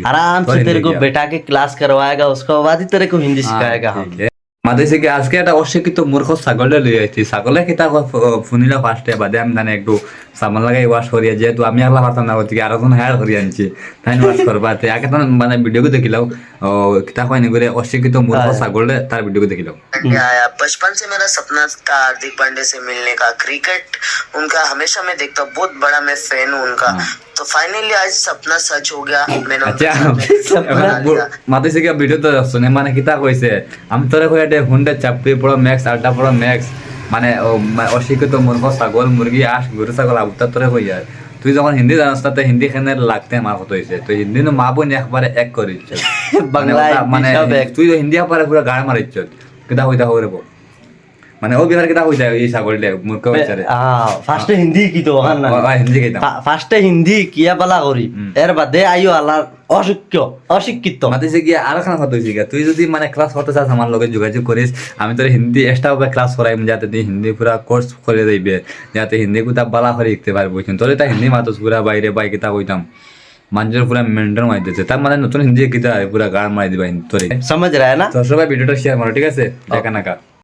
आराम से तेरे को बैठा के क्लास करवाएगा, उसके बाद ही तेरे को हिंदी सिखाएगा। हम মাদেশে কি আজকে একটা অশিক্ষিত মূর্খ ছাগলে লই আইছি ছাগলে কিতা ফুনিলা ফার্স্টে বাদে আমি জানি একটু সামান লাগাই ওয়াশ করিয়া যেহেতু আমি একলা পারতাম না ওদিকে আরো জন হায়ার করিয়া আনছি তাই ওয়াশ করবাতে আগে তো মানে ভিডিও দেখিলাম কিতা কয় নি করে অশিক্ষিত মূর্খ ছাগলে তার ভিডিও দেখিলাম। आया बचपन से मेरा सपना था हार्दिक पांडे से मिलने का, क्रिकेट उनका हमेशा मैं देखता हूँ, बहुत बड़ा मैं फैन हूँ उनका। तो फाइनली आज सपना सच हो गया, मैंने उनके सामने মাদেশে কি ভিডিও তো শুনে মানে কিতা কইছে আমি তোরে কই এটা হুন্ডা চাপড়ি পড়ো ম্যাক্স আলটা পড়ো ম্যাক্স মানে অশিক্ষিত মূর্খ ছাগল মুরগি আস গরু ছাগল আবুতা তোরে কই যায় তুই যখন হিন্দি জানাস তাতে হিন্দি খানে লাগতে আমার কত হয়েছে তো হিন্দি নো মা বোন একবারে এক করিচ্ছে বাংলায় মানে সব এক। তুই তো হিন্দি পারে পুরো গাড় মারিচ্ছ কিতা হইতা হরে বল মানে ও বিহার কিতা হইতা এই ছাগলটা মূর্খ বেচারে हाँ फास्ट हिंदी की तो वहाँ ना হিন্দি কইতাম ফার্স্টে হিন্দি কিয়া পালা করি এর বাদে আইও আল্লাহ অশিক্ষিত মাতিছে কি আর খানা কথা হইছে তুই যদি মানে ক্লাস করতে চাস আমার লগে যোগাযোগ করিস আমি তোর হিন্দি এক্সট্রা ভাবে ক্লাস করাইম যাতে তুই হিন্দি পুরা কোর্স করে যাইবে যাতে হিন্দি কুতা বালা করে শিখতে পারবি বুঝছেন তোর এটা হিন্দি মাতস পুরা বাইরে বাই কিতা কইতাম মানুষের পুরা মেন্টেন মারি দিচ্ছে তার মানে নতুন হিন্দি কিতা পুরা গাড় মারি দিবা তোরে समझ रहा है ना। তো সবাই ভিডিওটা শেয়ার করো ঠিক আছে দেখা না কা